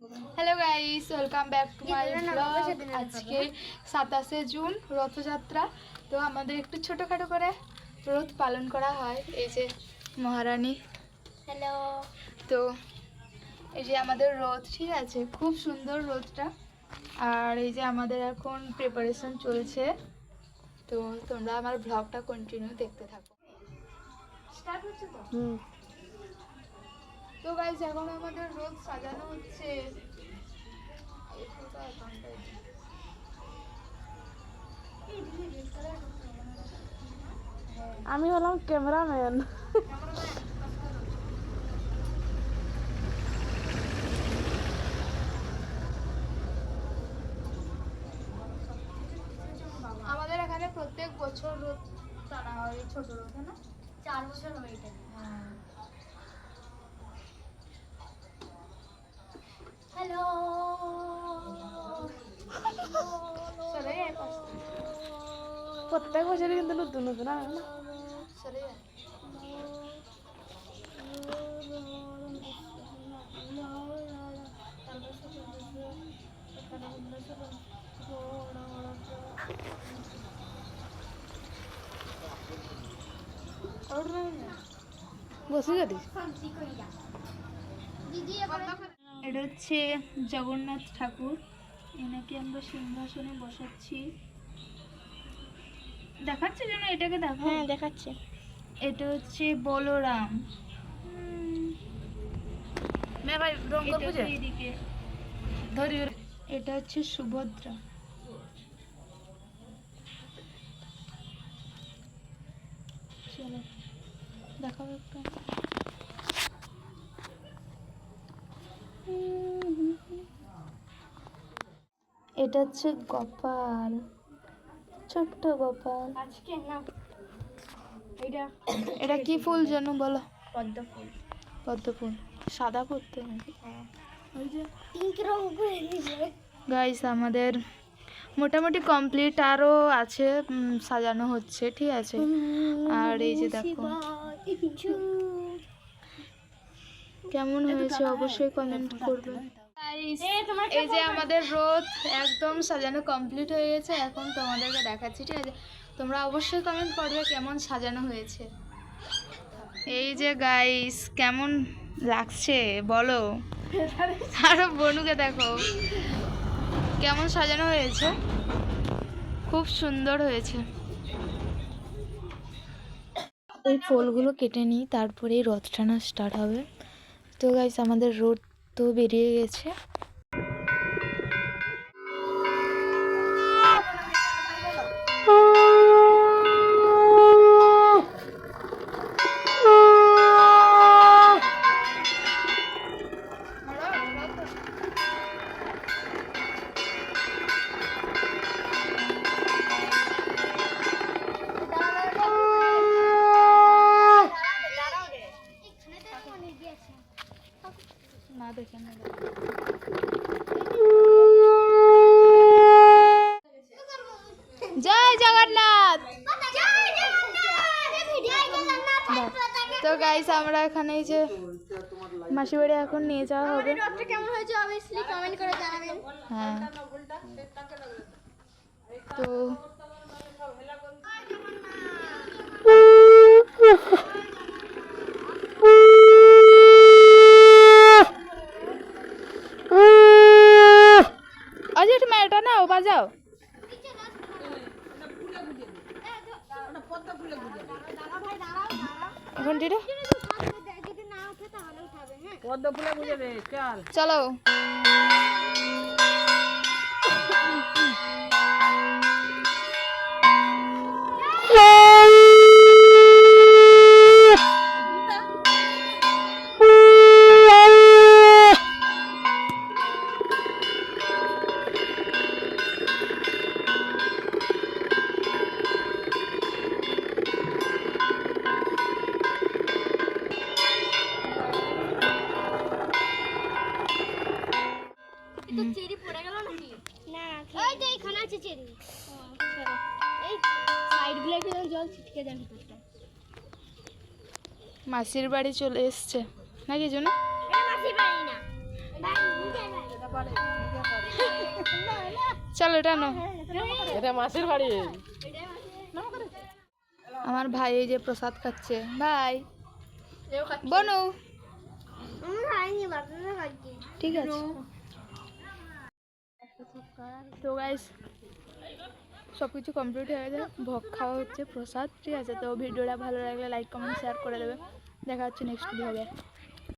Hello guys, welcome back to my blog. আজকে 27শে June Rathyatra. তো আমাদের একটু ছোটোখাটো করে রথ পালন করা হয়। এই যে মহারানী, হ্যালো। তো এই যে আমাদের রথ, ঠিক আছে, খুব সুন্দর রথটা। আর এই যে আমাদের এখন প্রিপারেশন চলছে, তো তোমরা আমার ব্লগটা কন্টিনিউ দেখতে থাকো। স্টার্ট হচ্ছে তো। তো গাইস, এখন আমাদের রথ সাজানো হচ্ছে। আমি হলাম ক্যামেরাম্যান। আমাদের এখানে প্রত্যেক বছর রথ টানা হয়, ছোট রথ, না 4 বছর হয়ে গেছে। হ্যাঁ। হ্যালো। সরে আয় পাশে। প্রত্যেক বছরই কিন্তু নতুন নতুন না। সরে আয়। বসে যাবি। এটা হচ্ছে জগন্নাথ ঠাকুর, এনাকে আমরা সিংহাসনে বসাচ্ছি। দেখাচ্ছে যেন, এটাকে দেখো। হ্যাঁ দেখাচ্ছে। এটা হচ্ছে বলরাম, এদিকে এটা হচ্ছে সুভদ্রা। চলো দেখাবো একটু। এটা হচ্ছে গোপাল, ছোট্ট গোপাল। আজকে না এটা এটা কি ফুল যেন বলো? পদ্ম ফুল। পদ্ম ফুল সাদা করতে নাকি? ওই যে পিঙ্ক রং করে দিয়েছে। গাইস, আমাদের মোটামুটি কমপ্লিট, আরও আছে, সাজানো হচ্ছে, ঠিক আছে। আর এই যে দেখো কেমন হয়েছে অবশ্যই কমেন্ট করবে। এই যে আমাদের রথ একদম সাজানো কমপ্লিট হয়ে গেছে, এখন তোমাদেরকে দেখাচ্ছি, ঠিক আছে। তোমরা অবশ্যই কমেন্ট করবে কেমন সাজানো হয়েছে। এই যে গাইস, কেমন লাগছে বলো। আরো বনুকে দেখো কেমন সাজানো হয়েছে, খুব সুন্দর হয়েছে। এই ফুলগুলো কেটে নিই, তারপরেই রথ টানা স্টার্ট হবে। তো গাইস, আমাদের রথ তো বেরিয়ে গেছে। না দেখে না, জয় জগন্নাথ। তো গাইস, আমরা এখানে এই যে মাসি বাড়ি এখন নিয়ে যাওয়া হবে। রথটা কেমন হয়েছে অবভিয়াসলি কমেন্ট করে জানাবেন। হ্যাঁ, তো আজ একটু এটা নাও, বাজাও ঘন্টিটা। চলো। চেরি পড়ে গেল নাকি? না, ওই যে এখানে আছে চেরি। এই সাইড গুলো একটু জল ছিটকে দেন ভিতরটা। মাসির বাড়ি চলে এসছে নাকি জন্য? এটা মাসির বাড়ি না, বাড়ি নিজের বাড়ি। চলো এটা নাও। এটা মাসির বাড়ি। আমার ভাই এই যে প্রসাদ খাচ্ছে। ভাই বনু ঠিক আছে। তো গাইস সব কিছু কমপ্লিট হয়ে গেছে, ভোগ খাওয়া হচ্ছে, প্রসাদ, ঠিক আছে। তো ভিডিওটা ভালো লাগলে লাইক কমেন্ট শেয়ার করে দেবে। দেখা হচ্ছে নেক্সট ভিডিও।